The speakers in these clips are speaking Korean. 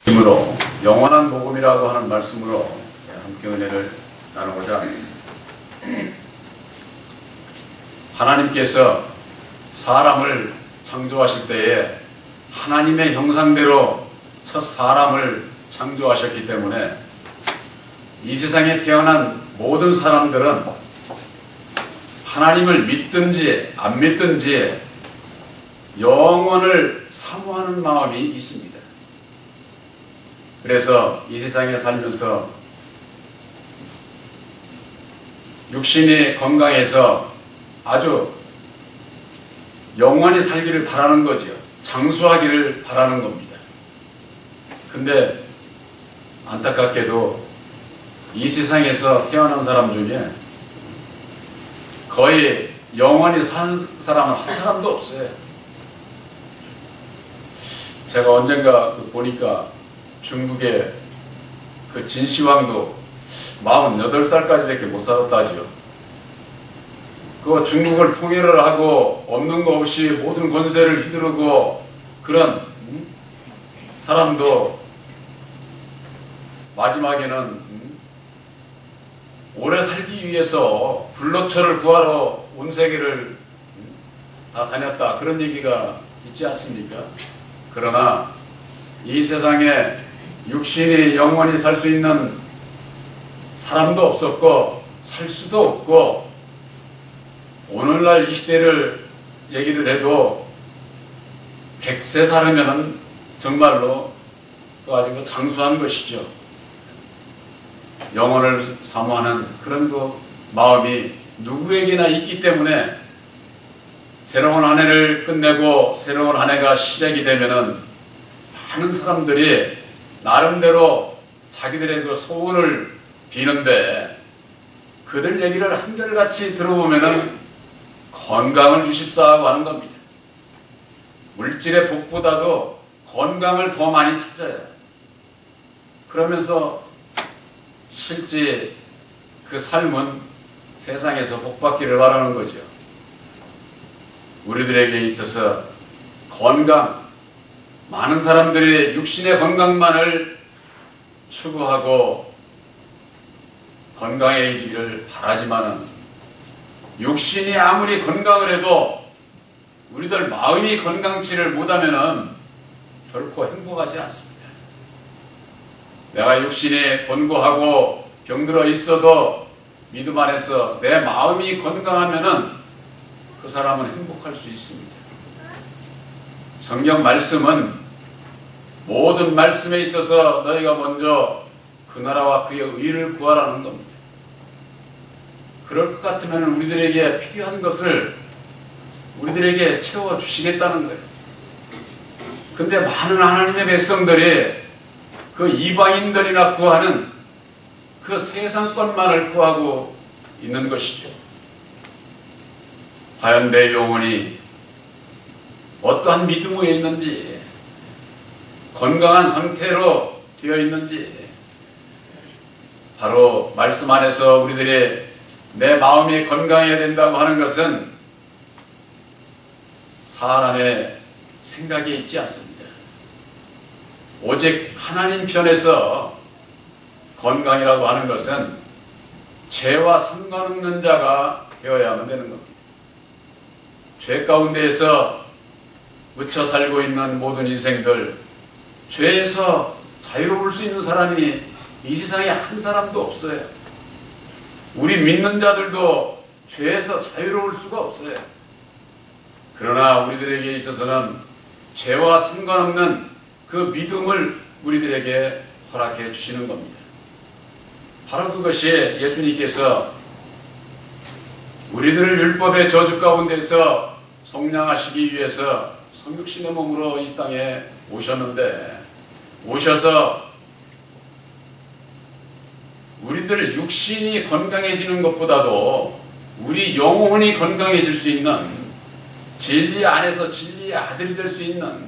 으로 영원한 복음이라고 하는 말씀으로 함께 은혜를 나누고자 합니다. 하나님께서 사람을 창조하실 때에 하나님의 형상대로 첫 사람을 창조하셨기 때문에 이 세상에 태어난 모든 사람들은 하나님을 믿든지 안 믿든지 영원을 사모하는 마음이 있습니다. 그래서 이 세상에 살면서 육신이 건강해서 아주 영원히 살기를 바라는 거죠. 장수하기를 바라는 겁니다. 근데 안타깝게도 이 세상에서 태어난 사람 중에 거의 영원히 사는 사람은 한 사람도 없어요. 제가 언젠가 보니까 중국의 그 진시황도 48살까지밖에 못 살았다지요. 그 중국을 통일을 하고 없는 거 없이 모든 권세를 휘두르고 그런 사람도 마지막에는 오래 살기 위해서 불로처를 구하러 온 세계를 다 다녔다, 그런 얘기가 있지 않습니까? 그러나 이 세상에 육신이 영원히 살 수 있는 사람도 없었고 살 수도 없고, 오늘날 이 시대를 얘기를 해도 100세 살으면 정말로 아주 장수한 것이죠. 영혼을 사모하는 그런 그 마음이 누구에게나 있기 때문에 새로운 한 해를 끝내고 새로운 한 해가 시작이 되면은 많은 사람들이 나름대로 자기들의 그 소원을 비는데, 그들 얘기를 한결같이 들어보면은 건강을 주십사하고 하는 겁니다. 물질의 복보다도 건강을 더 많이 찾아요. 그러면서 실제 그 삶은 세상에서 복받기를 바라는 거죠. 우리들에게 있어서 건강, 많은 사람들이 육신의 건강만을 추구하고 건강해지기를 바라지만은, 육신이 아무리 건강을 해도 우리들 마음이 건강치를 못하면은 결코 행복하지 않습니다. 내가 육신이 곤고하고 병들어 있어도 믿음 안에서 내 마음이 건강하면은 그 사람은 행복할 수 있습니다. 성경 말씀은 모든 말씀에 있어서 너희가 먼저 그 나라와 그의 의를 구하라는 겁니다. 그럴 것 같으면 우리들에게 필요한 것을 우리들에게 채워주시겠다는 거예요. 근데 많은 하나님의 백성들이 그 이방인들이나 구하는 그 세상권만을 구하고 있는 것이죠. 과연 내 영혼이 어떠한 믿음 위에 있는지, 건강한 상태로 되어 있는지, 바로 말씀 안에서 우리들이 내 마음이 건강해야 된다고 하는 것은 사람의 생각에 있지 않습니다. 오직 하나님 편에서 건강이라고 하는 것은 죄와 상관없는 자가 되어야만 되는 겁니다. 죄 가운데에서 묻혀 살고 있는 모든 인생들, 죄에서 자유로울 수 있는 사람이 이 세상에 한 사람도 없어요. 우리 믿는 자들도 죄에서 자유로울 수가 없어요. 그러나 우리들에게 있어서는 죄와 상관없는 그 믿음을 우리들에게 허락해 주시는 겁니다. 바로 그것이 예수님께서 우리들을 율법의 저주 가운데서 속량하시기 위해서 성육신의 몸으로 이 땅에 오셨는데, 오셔서 우리들 육신이 건강해지는 것보다도 우리 영혼이 건강해질 수 있는, 진리 안에서 진리의 아들이 될 수 있는,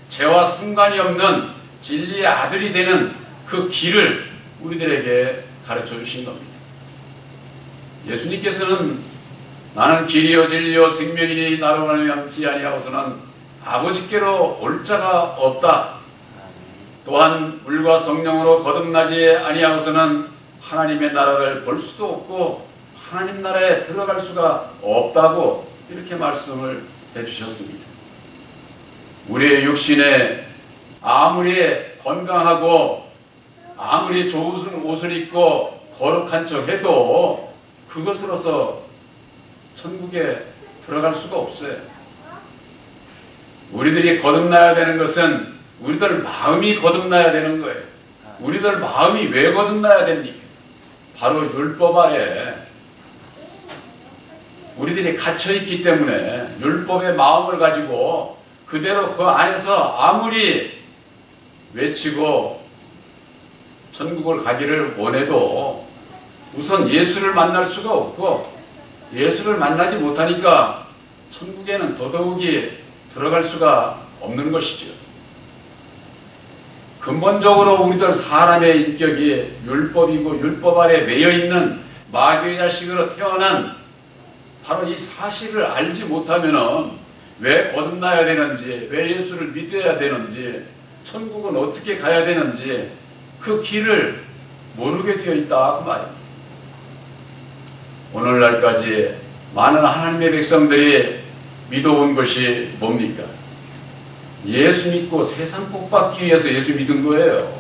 죄와 상관이 없는 진리의 아들이 되는 그 길을 우리들에게 가르쳐 주신 겁니다. 예수님께서는 나는 길이요 진리요 생명이니 나로 말미암지 아니하고서는 아버지께로 올 자가 없다, 또한 물과 성령으로 거듭나지 아니하고서는 하나님의 나라를 볼 수도 없고 하나님 나라에 들어갈 수가 없다고 이렇게 말씀을 해주셨습니다. 우리의 육신에 아무리 건강하고 아무리 좋은 옷을 입고 거룩한 척 해도 그것으로서 천국에 들어갈 수가 없어요. 우리들이 거듭나야 되는 것은 우리들 마음이 거듭나야 되는 거예요. 우리들 마음이 왜 거듭나야 됩니까? 바로 율법 아래 우리들이 갇혀있기 때문에 율법의 마음을 가지고 그대로 그 안에서 아무리 외치고 천국을 가기를 원해도 우선 예수를 만날 수가 없고 예수를 만나지 못하니까 천국에는 더더욱이 들어갈 수가 없는 것이죠. 근본적으로 우리들 사람의 인격이 율법이고 율법 아래 매여있는 마귀의 자식으로 태어난 바로 이 사실을 알지 못하면 왜 거듭나야 되는지, 왜 예수를 믿어야 되는지, 천국은 어떻게 가야 되는지 그 길을 모르게 되어 있다 그 말입니다. 오늘날까지 많은 하나님의 백성들이 믿어온 것이 뭡니까? 예수 믿고 세상 복 받기 위해서 예수 믿은 거예요.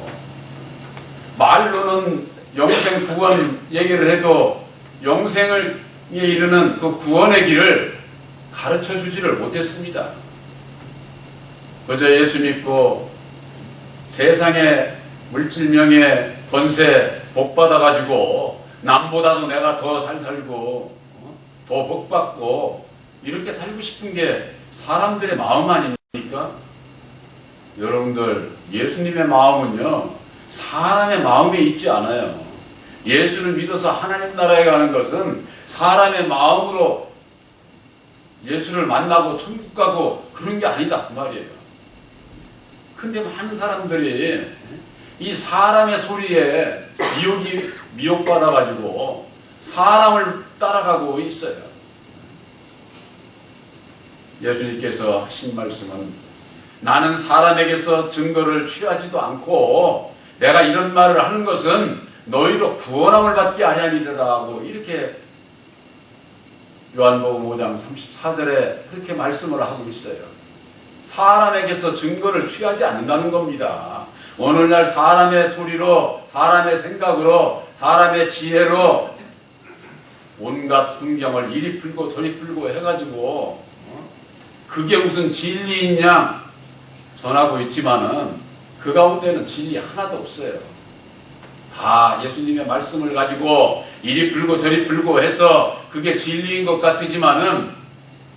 말로는 영생 구원 얘기를 해도 영생을 이르는 그 구원의 길을 가르쳐 주지를 못했습니다. 그저 예수 믿고 세상의 물질명예 권세 복 받아가지고 남보다도 내가 더 잘 살고 더 복 받고 이렇게 살고 싶은 게 사람들의 마음 아닙니까? 여러분들 예수님의 마음은요 사람의 마음에 있지 않아요. 예수를 믿어서 하나님 나라에 가는 것은 사람의 마음으로 예수를 만나고 천국 가고 그런 게 아니다 그 말이에요. 근데 많은 사람들이 이 사람의 소리에 미혹받아가지고 사람을 따라가고 있어요. 예수님께서 하신 말씀은 나는 사람에게서 증거를 취하지도 않고 내가 이런 말을 하는 것은 너희로 구원함을 받게 하려니라고 이렇게 요한복음 5장 34절에 그렇게 말씀을 하고 있어요. 사람에게서 증거를 취하지 않는다는 겁니다. 오늘날 사람의 소리로, 사람의 생각으로, 사람의 지혜로 온갖 성경을 이리 풀고 저리 풀고 해가지고 그게 무슨 진리인 양 전하고 있지만은 그 가운데는 진리 하나도 없어요. 다 예수님의 말씀을 가지고 이리 풀고 저리 풀고 해서 그게 진리인 것 같지만은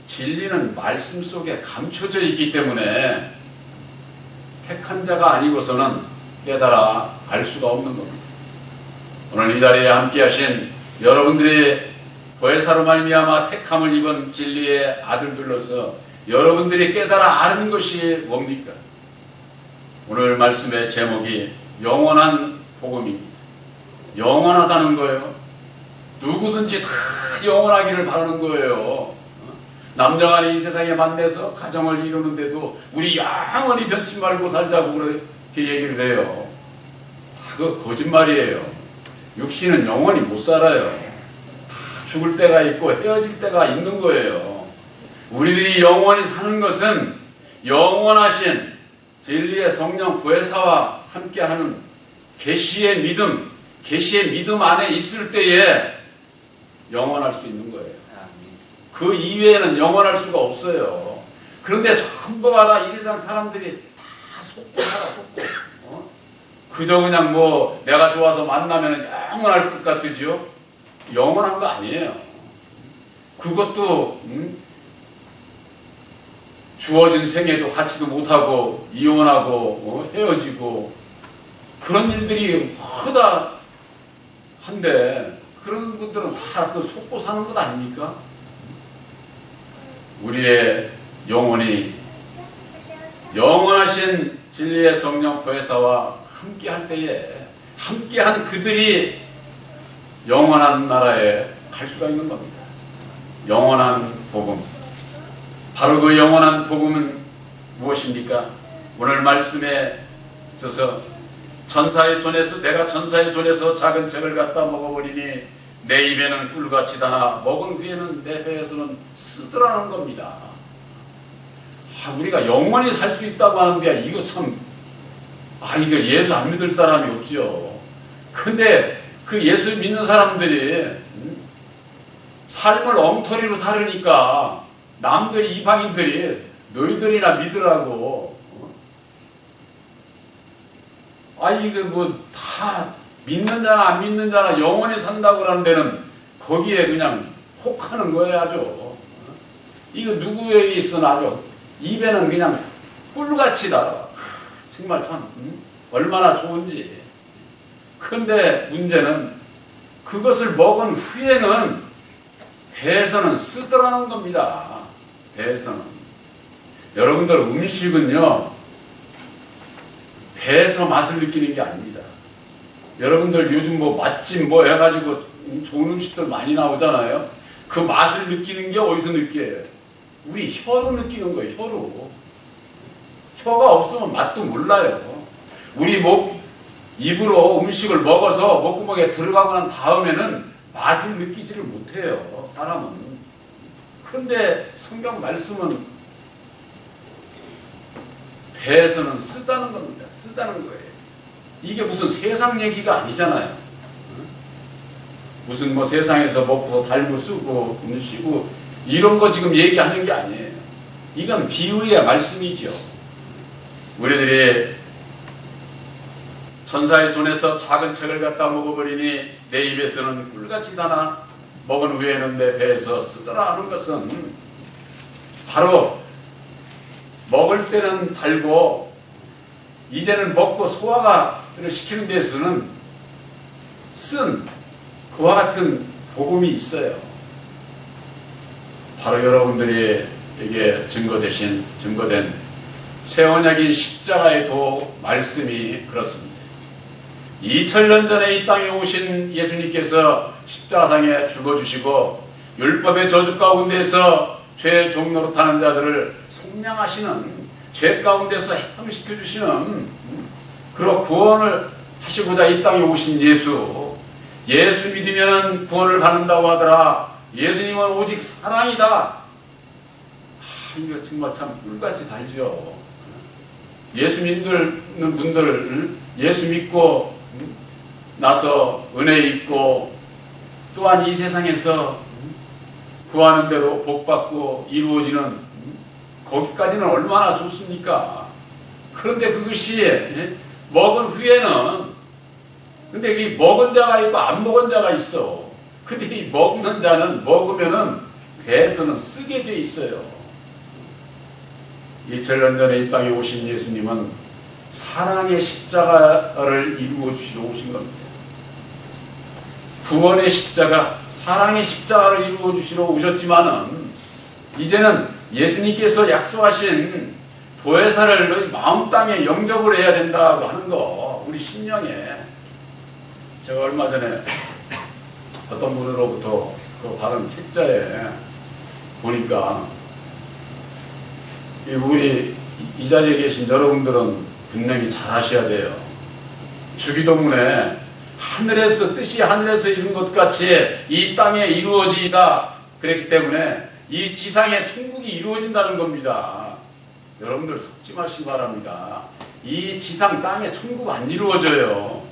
진리는 말씀 속에 감춰져 있기 때문에 택한 자가 아니고서는 깨달아 알 수가 없는 겁니다. 오늘 이 자리에 함께 하신 여러분들이 보혜사로 말미암아 택함을 입은 진리의 아들들로서 여러분들이 깨달아 아는 것이 뭡니까? 오늘 말씀의 제목이 영원한 복음입니다. 영원하다는 거예요. 누구든지 다 영원하기를 바라는 거예요. 남자간이 이 세상에 만나서 가정을 이루는데도 우리 영원히 변치 말고 살자고 그렇게 얘기를 해요. 다 그 거짓말이에요. 육신은 영원히 못 살아요. 다 죽을 때가 있고 헤어질 때가 있는 거예요. 우리들이 영원히 사는 것은 영원하신 진리의 성령 보혜사와 함께하는 계시의 믿음 안에 있을 때에 영원할 수 있는 거예요. 그 이외에는 영원할 수가 없어요. 그런데 전부가 다 이 세상 사람들이 다 속고 살아, 속고. 그저 그냥 뭐 내가 좋아서 만나면 영원할 것 같으죠? 영원한 거 아니에요. 그것도 주어진 생애도 갖지도 못하고 이혼하고 헤어지고 그런 일들이 허다 한데 그런 분들은 다 그 속고 사는 것 아닙니까? 우리의 영혼이 영원하신 진리의 성령 보혜사와 함께할 때에 함께한 그들이 영원한 나라에 갈 수가 있는 겁니다. 영원한 복음. 바로 그 영원한 복음은 무엇입니까? 오늘 말씀의 있어서 내가 천사의 손에서 작은 책을 갖다 먹어버리니 내 입에는 꿀같이 다나 먹은 후에는 내 배에서는 쓰더라는 겁니다. 우리가 영원히 살 수 있다고 하는데 이거 참 이거 예수 안 믿을 사람이 없지요. 근데 그 예수 믿는 사람들이 삶을 엉터리로 살으니까 남들이 이방인들이 너희들이나 믿으라고 이거 뭐 다 믿는 자나 안 믿는 자나 영원히 산다고 그러는 데는 거기에 그냥 혹하는 거예요. 아주 이거 누구에게 있으나 아주 입에는 그냥 꿀같이 달아. 정말 참 얼마나 좋은지. 근데 문제는 그것을 먹은 후에는 배에서는 쓰더라는 겁니다. 배에서는. 여러분들 음식은요 배에서 맛을 느끼는 게 아닙니다. 여러분들 요즘 뭐 맛집 뭐 해가지고 좋은 음식들 많이 나오잖아요. 그 맛을 느끼는 게 어디서 느껴요? 우리 혀로 느끼는 거예요. 혀로. 혀가 없으면 맛도 몰라요. 우리 입으로 음식을 먹어서 목구멍에 들어가고 난 다음에는 맛을 느끼지를 못해요. 사람은. 그런데 성경 말씀은 배에서는 쓰다는 겁니다. 쓰다는 거예요. 이게 무슨 세상 얘기가 아니잖아요. 무슨 뭐 세상에서 먹고 달고 쓰고 쉬고 이런 거 지금 얘기하는 게 아니에요. 이건 비유의 말씀이죠. 우리들이 천사의 손에서 작은 책을 갖다 먹어버리니 내 입에서는 꿀같이 다나 먹은 후에는 내 배에서 쓰더라 하는 것은 바로 먹을 때는 달고 이제는 먹고 소화를 시키는 데서는 쓴 그와 같은 복음이 있어요. 바로 여러분들이 이게 증거된 새 언약인 십자가의 도 말씀이 그렇습니다. 2000년 전에 이 땅에 오신 예수님께서 십자가상에 죽어주시고 율법의 저주 가운데서 죄의 종로로 타는 자들을 속량하시는 죄 가운데서 해방시켜주시는 그런 구원을 하시고자 이 땅에 오신 예수 믿으면 구원을 받는다고 하더라. 예수님은 오직 사랑이다. 이거 정말 참 꿀같이 달죠. 예수 믿는 분들 예수 믿고 나서 은혜 있고 또한 이 세상에서 구하는 대로 복받고 이루어지는 거기까지는 얼마나 좋습니까? 그런데 그것이 먹은 후에는 근데 이 먹은 자가 있고 안 먹은 자가 있어. 근데 이 먹는 자는 먹으면은 배에서는 쓰게 돼 있어요. 2000년 전에 이 땅에 오신 예수님은 사랑의 십자가를 이루어 주시러 오신 겁니다. 구원의 십자가, 사랑의 십자가를 이루어 주시러 오셨지만은 이제는 예수님께서 약속하신 보혜사를 너희 마음 땅에 영접을 해야 된다고 하는 거 우리 심령에 제가 얼마 전에 어떤 분으로부터 그 받은 책자에 보니까 우리 이 자리에 계신 여러분들은 분명히 잘 아셔야 돼요. 주기도문에 하늘에서 뜻이 하늘에서 이룬 것 같이 이 땅에 이루어지다 그랬기 때문에 이 지상에 천국이 이루어진다는 겁니다. 여러분들 속지 마시기 바랍니다. 이 지상 땅에 천국 안 이루어져요.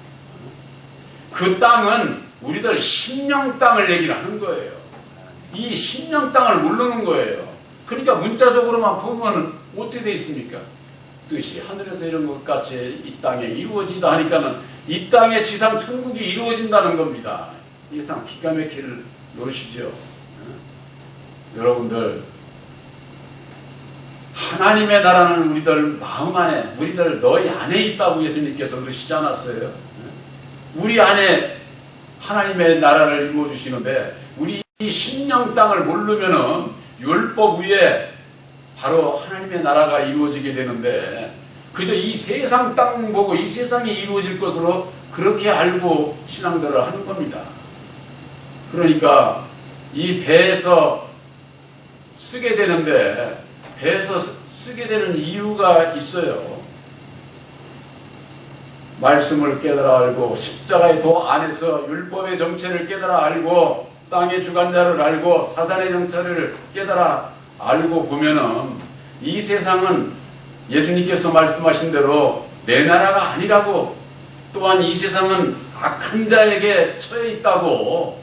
그 땅은 우리들 심령 땅을 얘기를 하는 거예요. 이 심령 땅을 모르는 거예요. 그러니까 문자적으로만 보면 어떻게 되어 있습니까? 뜻이 하늘에서 이런 것 같이 이 땅에 이루어지다 하니까는 이 땅에 지상 천국이 이루어진다는 겁니다. 이게 참 기가 막힐 노릇이죠. 여러분들 하나님의 나라는 우리들 마음 안에 우리들 너희 안에 있다고 예수님께서 그러시지 않았어요? 우리 안에 하나님의 나라를 이루어 주시는데 우리 이 심령 땅을 모르면은 율법 위에 바로 하나님의 나라가 이루어지게 되는데 그저 이 세상 땅 보고 이 세상이 이루어질 것으로 그렇게 알고 신앙들을 하는 겁니다. 그러니까 이 배에서 쓰게 되는데 배에서 쓰게 되는 이유가 있어요. 말씀을 깨달아 알고 십자가의 도 안에서 율법의 정체를 깨달아 알고 땅의 주관자를 알고 사단의 정체를 깨달아 알고 보면은 이 세상은 예수님께서 말씀하신 대로 내 나라가 아니라고, 또한 이 세상은 악한 자에게 처해 있다고.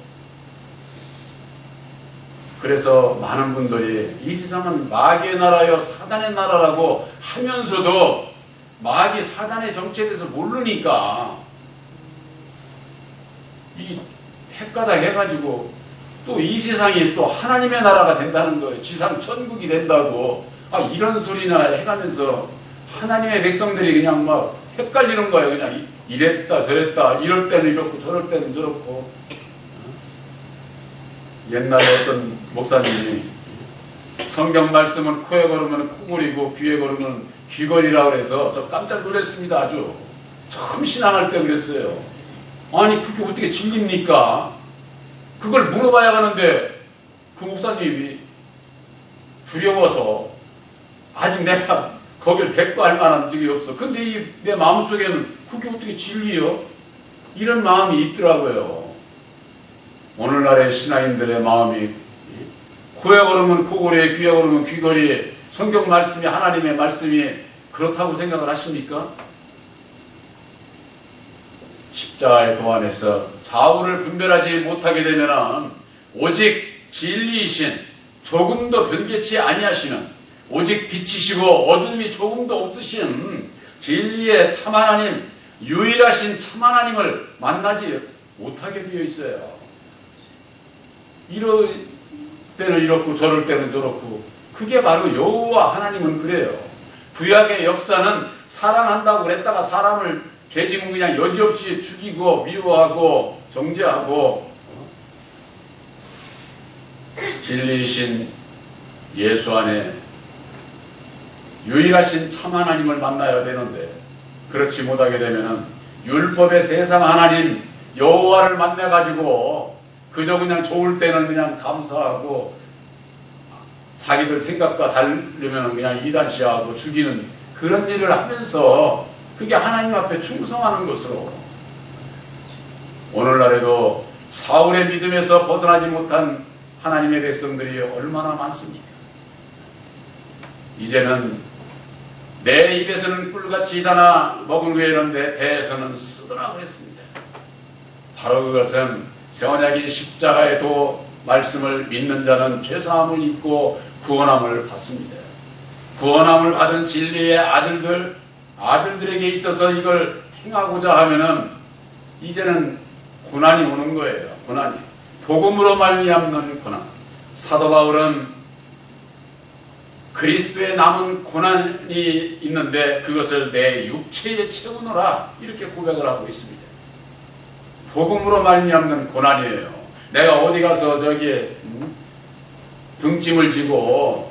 그래서 많은 분들이 이 세상은 마귀의 나라요 사단의 나라라고 하면서도 마귀 사단의 정체에 대해서 모르니까 이 헷가닥 해가지고 또 이 세상이 또 하나님의 나라가 된다는 거예요. 지상 천국이 된다고. 이런 소리나 해가면서 하나님의 백성들이 그냥 막 헷갈리는 거예요. 그냥 이랬다 저랬다, 이럴 때는 이렇고 저럴 때는 저렇고. 옛날에 어떤 목사님이 성경 말씀은 코에 걸으면 코골이고 귀에 걸으면 귀걸이라고 해서 저 깜짝 놀랐습니다. 아주 처음 신앙할 때 그랬어요. 아니 그게 어떻게 진리입니까? 그걸 물어봐야 하는데 그 목사님이 두려워서 아직 내가 거길 대꾸할 만한 적이 없어. 근데 내 마음속에는 그게 어떻게 진리요? 이런 마음이 있더라고요. 오늘날의 신앙인들의 마음이 코에 걸으면 코걸이, 귀에 걸으면 귀걸이, 성경 말씀이 하나님의 말씀이 그렇다고 생각을 하십니까? 십자가의 도 안에서 좌우를 분별하지 못하게 되면 오직 진리이신, 조금도 변개치 아니하시는, 오직 빛이시고 어둠이 조금도 없으신 진리의 참 하나님, 유일하신 참 하나님을 만나지 못하게 되어 있어요. 이럴 때는 이렇고 저럴 때는 저렇고. 그게 바로 여호와 하나님은 그래요. 구약의 역사는 사랑한다고 그랬다가 사람을 죄지면 그냥 여지없이 죽이고 미워하고 정죄하고. 진리이신 예수 안에 유일하신 참 하나님을 만나야 되는데 그렇지 못하게 되면은 율법의 세상 하나님 여호와를 만나가지고 그저 그냥 좋을 때는 그냥 감사하고 자기들 생각과 다르면 그냥 이단시하고 죽이는 그런 일을 하면서 그게 하나님 앞에 충성하는 것으로, 오늘날에도 사울의 믿음에서 벗어나지 못한 하나님의 백성들이 얼마나 많습니까? 이제는 내 입에서는 꿀같이 다나 먹은 후에는 내 배에서는 쓰더라 그랬습니다. 바로 그것은 새 언약인 십자가의 도 말씀을 믿는 자는 죄사함을 입고 구원함을 받습니다. 구원함을 받은 진리의 아들들에게 있어서 이걸 행하고자 하면은 이제는 고난이 오는 거예요. 고난이. 복음으로 말미암는 고난. 사도 바울은 그리스도에 남은 고난이 있는데 그것을 내 육체에 채우노라 이렇게 고백을 하고 있습니다. 복음으로 말미암는 고난이에요. 내가 어디 가서 저기 등짐을 지고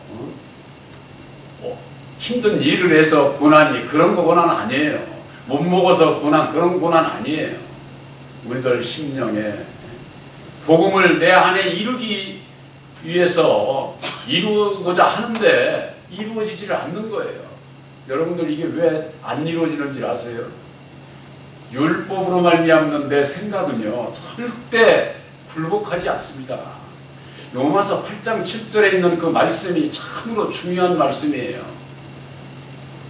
힘든 일을 해서 고난이, 그런 거 고난 아니에요. 못 먹어서 고난, 그런 고난 아니에요. 우리들 심령에 복음을 내 안에 이루기 위해서 이루고자 하는데 이루어지지를 않는 거예요. 여러분들 이게 왜 안 이루어지는지 아세요? 율법으로 말미암는 내 생각은요 절대 굴복하지 않습니다. 로마서 8장 7절에 있는 그 말씀이 참으로 중요한 말씀이에요.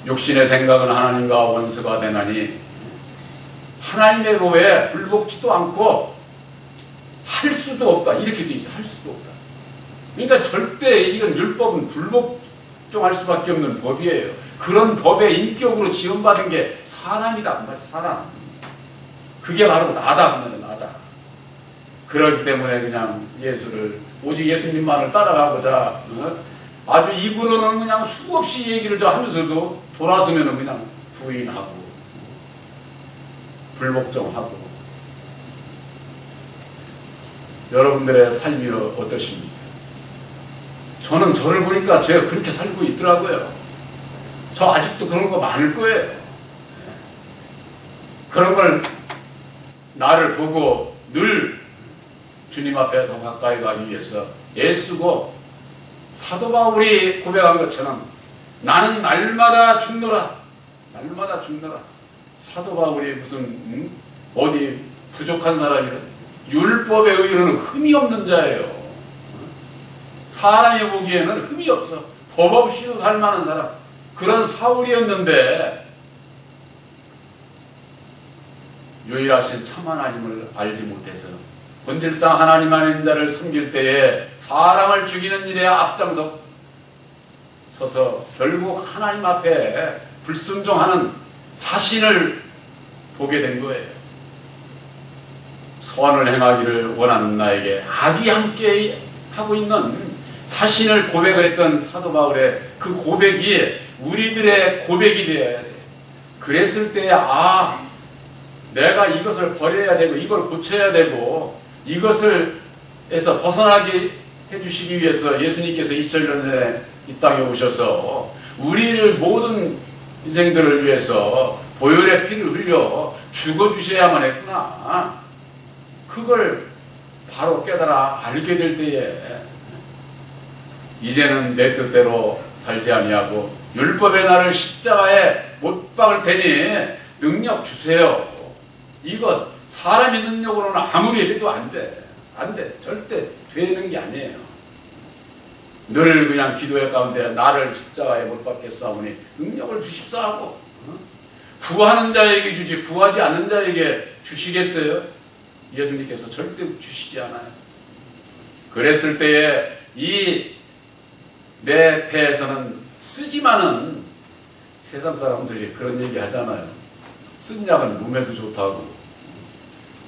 육신의 생각은 하나님과 원수가 되나니 하나님의 법에 불복지도 않고 할 수도 없다. 이렇게 돼 있어. 할 수도 없다. 그러니까 절대 이건 율법은 불복종할 수밖에 없는 법이에요. 그런 법의 인격으로 지원받은 게 사람이다. 사람. 그게 바로 나다. 나다. 그렇기 때문에 그냥 예수를, 오직 예수님만을 따라가고자 아주 입으로는 그냥 수없이 얘기를 하면서도 돌아서면 그냥 부인하고 불복종하고. 여러분들의 삶이 어떠십니까? 저는 저를 보니까 제가 그렇게 살고 있더라고요. 저 아직도 그런 거 많을 거예요. 그런 걸 나를 보고 늘 주님 앞에 더 가까이 가기 위해서 애쓰고, 사도 바울이 고백한 것처럼 나는 날마다 죽노라. 날마다 죽노라. 사도 바울이 무슨 어디 부족한 사람이라 율법에 의로는 흠이 없는 자예요. 사람이 보기에는 흠이 없어. 법 없이도 살만한 사람. 그런 사울이었는데 유일하신 참 하나님을 알지 못해서 본질상 하나님 아닌 자를 섬길 때에 사람을 죽이는 일에 앞장서 서서 결국 하나님 앞에 불순종하는 자신을 보게 된 거예요. 선을 행하기를 원하는 나에게 악이 함께 하고 있는 자신을 고백을 했던 사도 바울의 그 고백이 우리들의 고백이 되어야 돼. 그랬을 때 내가 이것을 버려야 되고 이걸 고쳐야 되고 이것을 에서 벗어나게 해주시기 위해서 예수님께서 2000년 전에 이 땅에 오셔서 우리를 모든 인생들을 위해서 보혈의 피를 흘려 죽어주셔야만 했구나. 그걸 바로 깨달아 알게 될 때에 이제는 내 뜻대로 살지 아니하고 율법의 나를 십자가에 못 박을 테니 능력 주세요. 이것 사람의 능력으로는 아무리 해도 안 돼. 안 돼. 절대 되는 게 아니에요. 늘 그냥 기도의 가운데 나를 십자가에 못 박겠사오니 능력을 주십사하고 구하는 자에게 주지 구하지 않는 자에게 주시겠어요? 예수님께서 절대 주시지 않아요. 그랬을 때에 이 내 배에서는 쓰지만은 세상 사람들이 그런 얘기 하잖아요. 쓴 약은 몸에도 좋다고.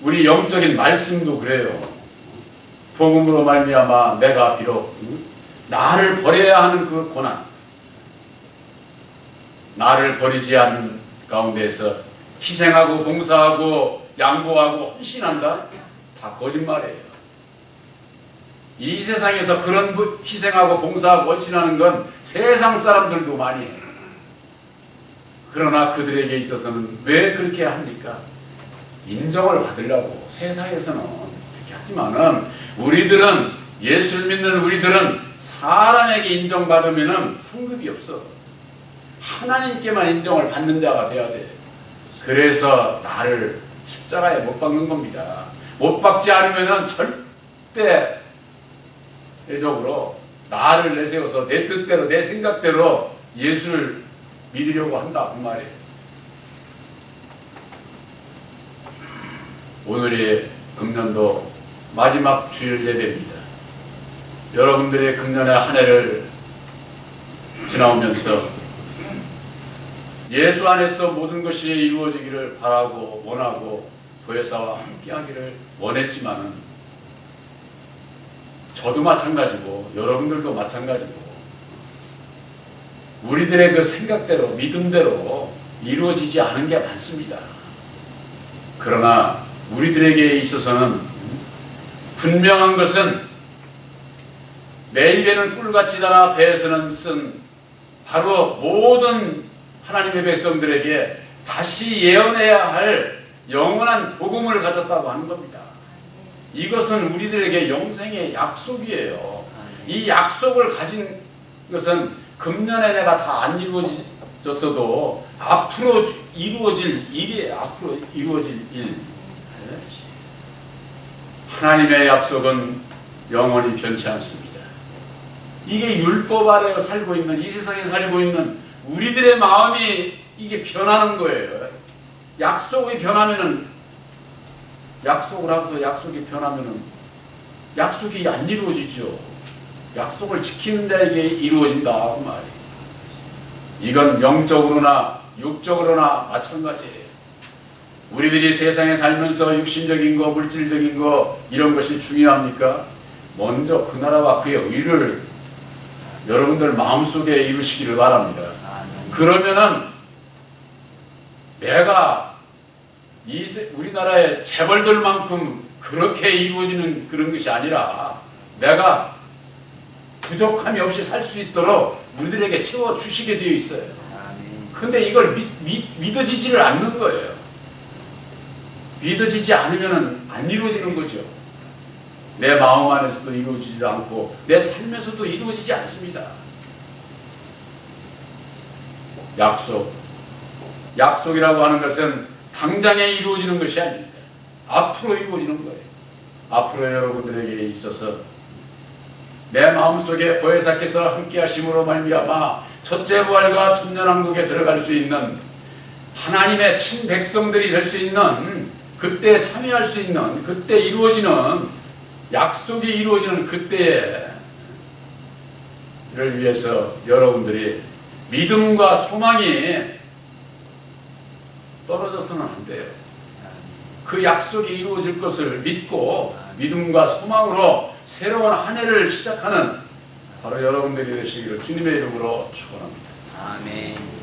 우리 영적인 말씀도 그래요. 복음으로 말미암아 내가 비록 나를 버려야 하는 그 고난, 나를 버리지 않는 가운데에서 희생하고 봉사하고 양보하고 헌신한다? 다 거짓말이에요. 이 세상에서 그런 희생하고 봉사하고 헌신하는 건 세상 사람들도 많이 해요. 그러나 그들에게 있어서는 왜 그렇게 합니까? 인정을 받으려고. 세상에서는 그렇게 하지만은 우리들은, 예수를 믿는 우리들은 사람에게 인정받으면 상급이 없어. 하나님께만 인정을 받는 자가 돼야 돼. 그래서 나를 십자가에 못 박는 겁니다. 못 박지 않으면 절대적으로 나를 내세워서 내 뜻대로 내 생각대로 예수를 믿으려고 한다 그 말이에요. 오늘이 금년도 마지막 주일 예배입니다. 여러분들의 금년의 한 해를 지나오면서 예수 안에서 모든 것이 이루어지기를 바라고 원하고 교회사와 함께하기를 원했지만은 저도 마찬가지고 여러분들도 마찬가지고 우리들의 그 생각대로 믿음대로 이루어지지 않은 게 많습니다. 그러나 우리들에게 있어서는 분명한 것은 내 입에는 꿀같이 달아 배에서는 쓴 바로 모든 하나님의 백성들에게 다시 예언해야 할 영원한 복음을 가졌다고 하는 겁니다. 이것은 우리들에게 영생의 약속이에요. 이 약속을 가진 것은 금년에 내가 다 안 이루어졌어도 앞으로 이루어질 일이에요. 앞으로 이루어질 일. 하나님의 약속은 영원히 변치 않습니다. 이게 율법 아래 살고 있는, 이 세상에 살고 있는 우리들의 마음이 이게 변하는 거예요. 약속이 변하면은, 약속을 하고서 약속이 변하면은 약속이 안 이루어지죠. 약속을 지키는 자에게 이루어진다 그 말이에요. 이건 영적으로나 육적으로나 마찬가지예요. 우리들이 세상에 살면서 육신적인 거, 물질적인 거 이런 것이 중요합니까? 먼저 그 나라와 그의 의를 여러분들 마음속에 이루시기를 바랍니다. 그러면은 내가 우리나라의 재벌들만큼 그렇게 이루어지는 그런 것이 아니라 내가 부족함이 없이 살 수 있도록 우리들에게 채워주시게 되어 있어요. 근데 이걸 믿어지지를 않는 거예요. 믿어지지 않으면 안 이루어지는 거죠. 내 마음 안에서도 이루어지지도 않고 내 삶에서도 이루어지지 않습니다. 약속, 약속이라고 하는 것은 당장에 이루어지는 것이 아닙니다. 앞으로 이루어지는 거예요. 앞으로 여러분들에게 있어서 내 마음속에 보혜사께서 함께 하심으로 말미암아 첫째 부활과 천년왕국에 들어갈 수 있는 하나님의 친백성들이 될 수 있는, 그때 참여할 수 있는, 그때 이루어지는, 약속이 이루어지는 그때를 위해서 여러분들이 믿음과 소망이 떨어져서는 안 돼요. 그 약속이 이루어질 것을 믿고 믿음과 소망으로 새로운 한 해를 시작하는 바로 여러분들이 되시기를 주님의 이름으로 축원합니다. 아멘.